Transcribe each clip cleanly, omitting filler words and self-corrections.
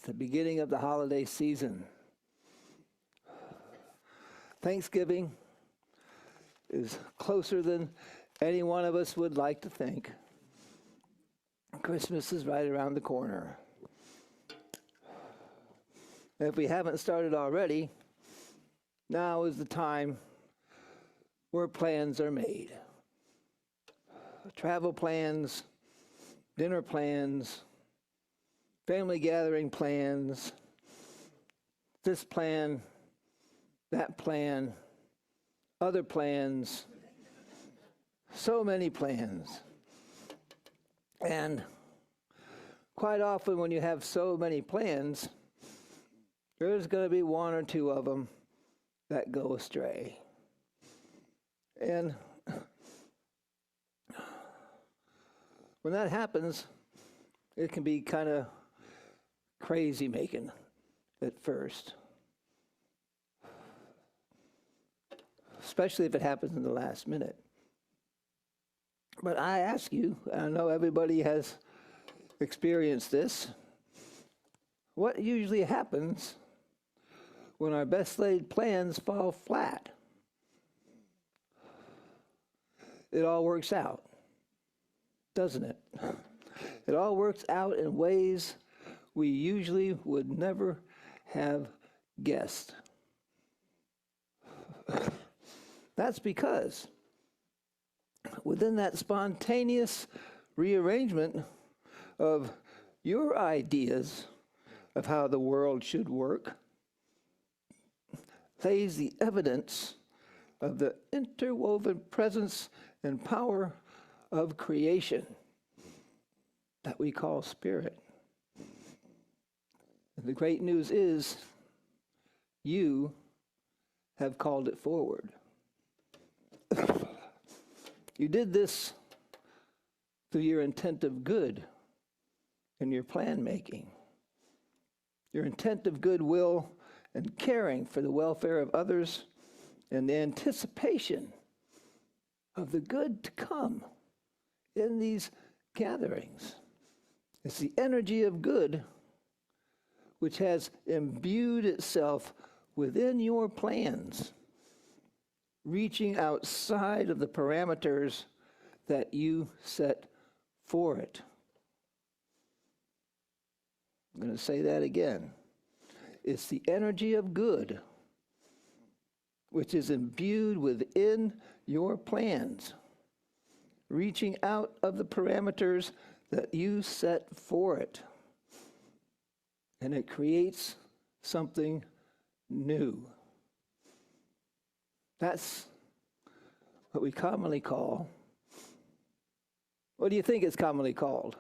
the beginning of the holiday season. Thanksgiving is closer than any one of us would like to think. Christmas is right around the corner. If we haven't started already, now is the time where plans are made. Travel plans, dinner plans, family gathering plans, this plan, that plan, other plans, so many plans. And quite often when you have so many plans, there's going to be one or two of them that go astray. And when that happens, it can be kind of crazy making at first. Especially if it happens in the last minute. But I ask you, I know everybody has experienced this, what usually happens when our best laid plans fall flat? It all works out, doesn't it? It all works out in ways we usually would never have guessed. That's because within that spontaneous rearrangement of your ideas of how the world should work lays the evidence of the interwoven presence and power of creation that we call spirit. And the great news is you have called it forward. You did this through your intent of good in your plan making, your intent of goodwill and caring for the welfare of others, and the anticipation of the good to come in these gatherings. It's the energy of good which has imbued itself within your plans, reaching outside of the parameters that you set for it. I'm going to say that again. It's the energy of good which is imbued within your plans, reaching out of the parameters that you set for it. And it creates something new. That's what we commonly call, what do you think it's commonly called?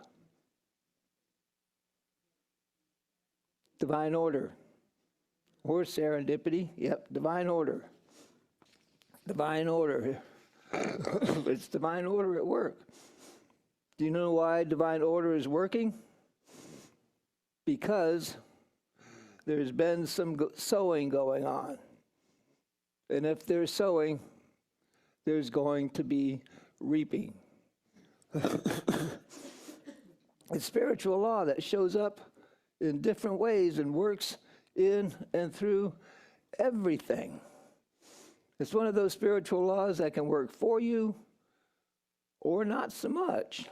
Divine order. Or serendipity. Yep, divine order. Divine order. It's divine order at work. Do you know why divine order is working? Because there's been some sowing going on. And if there's sowing, there's going to be reaping. It's spiritual law that shows up in different ways and works in and through everything. It's one of those spiritual laws that can work for you or not so much,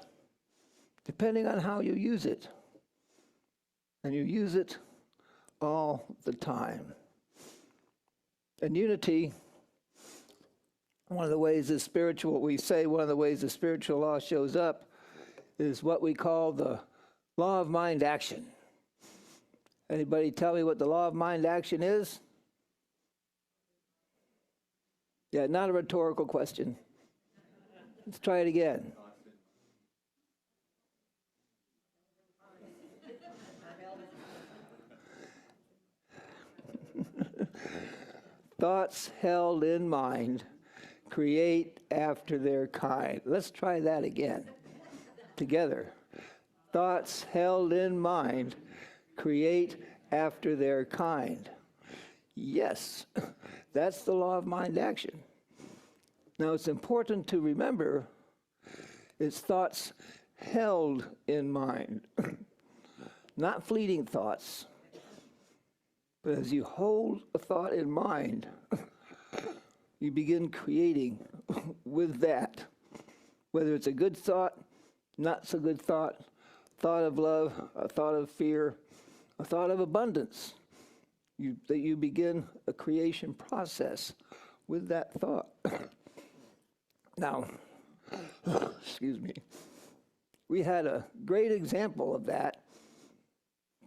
depending on how you use it. And you use it all the time. And unity, one of the ways the spiritual law shows up is what we call the law of mind action. Anybody tell me what the law of mind action is? Yeah, not a rhetorical question. Let's try it again. Thoughts held in mind create after their kind. Let's try that again together. Thoughts held in mind create after their kind. Yes, that's the law of mind action. Now it's important to remember it's thoughts held in mind, not fleeting thoughts, But as you hold a thought in mind, you begin creating with that, whether it's a good thought, not so good thought, thought of love, a thought of fear, a thought of abundance. That you begin a creation process with that thought. Now, excuse me, we had a great example of that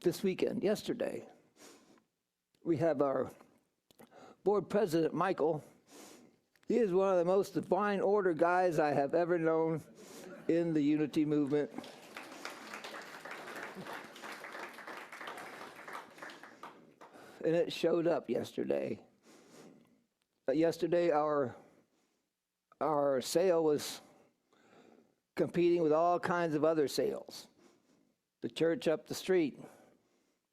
this weekend, yesterday. We have our board president, Michael. He is one of the most divine order guys I have ever known in the unity movement. And it showed up yesterday. Yesterday, our sale was competing with all kinds of other sales. The church up the street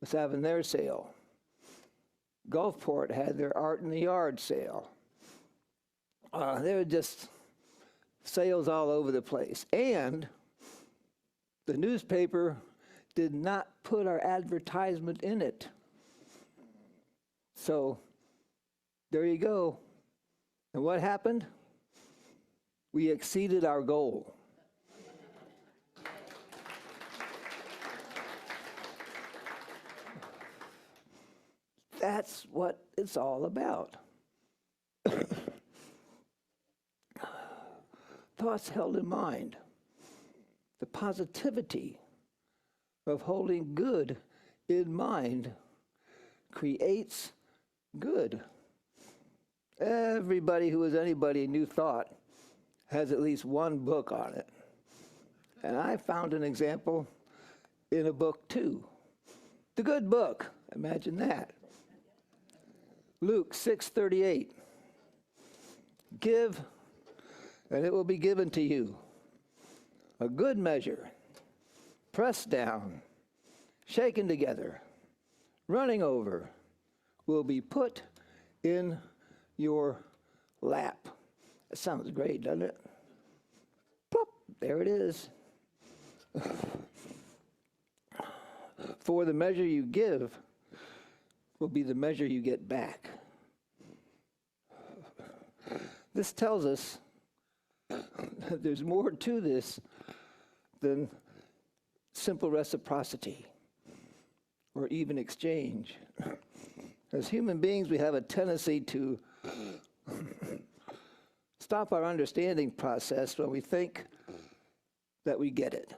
was having their sale. Gulfport had their Art in the Yard sale. There were just sales all over the place. And the newspaper did not put our advertisement in it. So there you go. And what happened? We exceeded our goal. That's what it's all about. Thoughts held in mind. The positivity of holding good in mind creates good. Everybody who is anybody in New Thought has at least one book on it. And I found an example in a book too. The good book, imagine that. Luke 6:38. Give, and it will be given to you. A good measure, pressed down, shaken together, running over, will be put in your lap. That sounds great, doesn't it? Plop, there it is. For the measure you give will be the measure you get back. This tells us that there's more to this than simple reciprocity or even exchange. As human beings, we have a tendency to stop our understanding process when we think that we get it.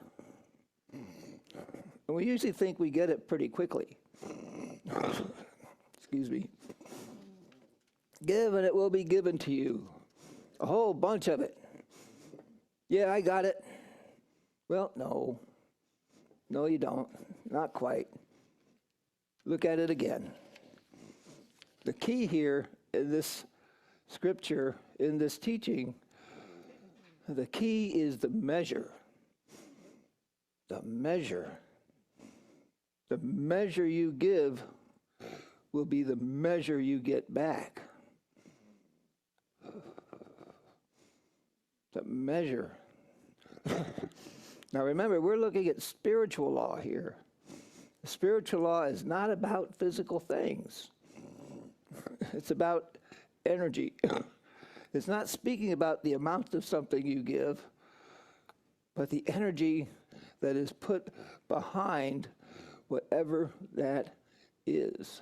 And we usually think we get it pretty quickly. Excuse me. Give and it will be given to you. A whole bunch of it. Yeah, I got it. Well, no. No, you don't. Not quite. Look at it again. The key here in this scripture, in this teaching, the key is the measure. The measure. The measure you give will be the measure you get back. The measure. Now remember, we're looking at spiritual law here. Spiritual law is not about physical things. It's about energy. It's not speaking about the amount of something you give, but the energy that is put behind whatever that is.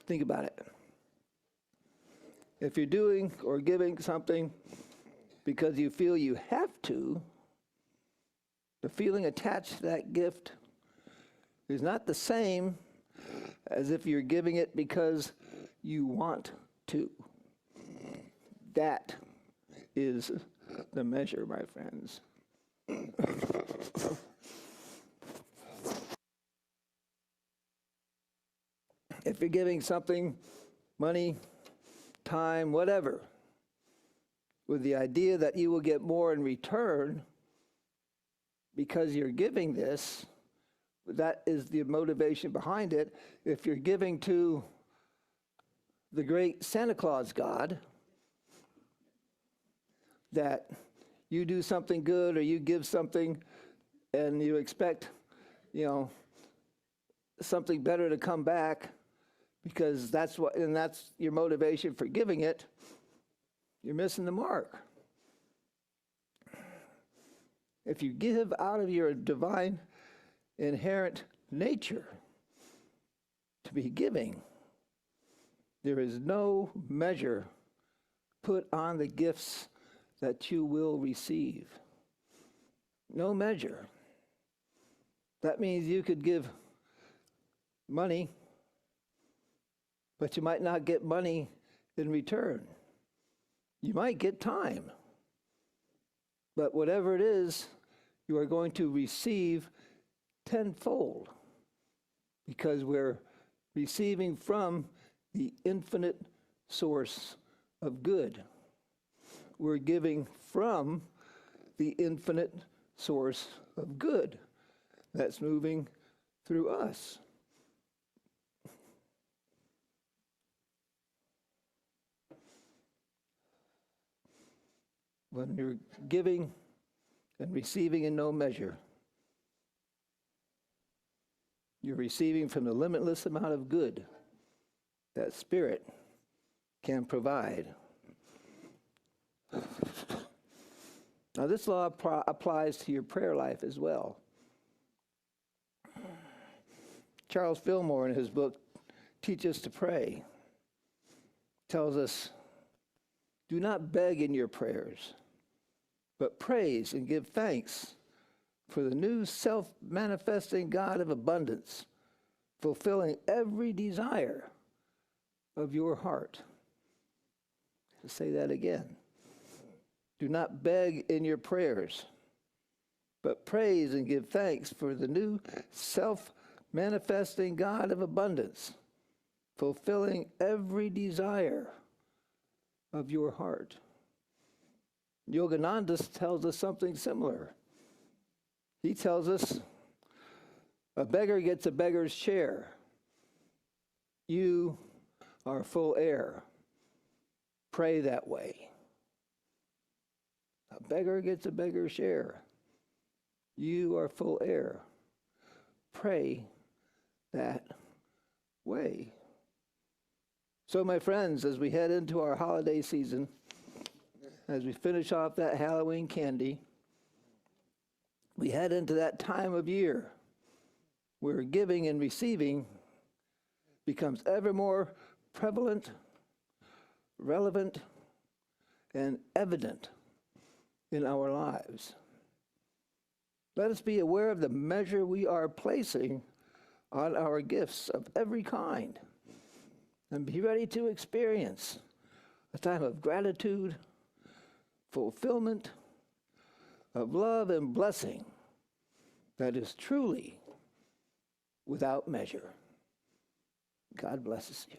Think about it. If you're doing or giving something because you feel you have to, the feeling attached to that gift is not the same as if you're giving it because you want to. That is the measure, my friends. If you're giving something, money, time, whatever, with the idea that you will get more in return because you're giving this, that is the motivation behind it. If you're giving to the great Santa Claus God, that you do something good or you give something and you expect, something better to come back because that's your motivation for giving it, you're missing the mark. If you give out of your divine inherent nature to be giving, there is no measure put on the gifts that you will receive. No measure. That means you could give money, but you might not get money in return. You might get time. But whatever it is, you are going to receive tenfold because we're receiving from the infinite source of good. We're giving from the infinite source of good that's moving through us. When you're giving and receiving in no measure, you're receiving from the limitless amount of good that Spirit can provide. Now, this law applies to your prayer life as well. Charles Fillmore, in his book, Teach Us to Pray, tells us, do not beg in your prayers, but praise and give thanks for the new self-manifesting God of abundance, fulfilling every desire of your heart. I'll say that again. Do not beg in your prayers, but praise and give thanks for the new self-manifesting God of abundance, fulfilling every desire of your heart. Yogananda tells us something similar. He tells us, a beggar gets a beggar's share. You are full heir. Pray that way. A beggar gets a beggar's share. You are full heir. Pray that way. So, my friends, as we head into our holiday season, as we finish off that Halloween candy, we head into that time of year where giving and receiving becomes ever more prevalent, relevant, and evident in our lives. Let us be aware of the measure we are placing on our gifts of every kind, and be ready to experience a time of gratitude, fulfillment, of love and blessing that is truly without measure. God blesses you.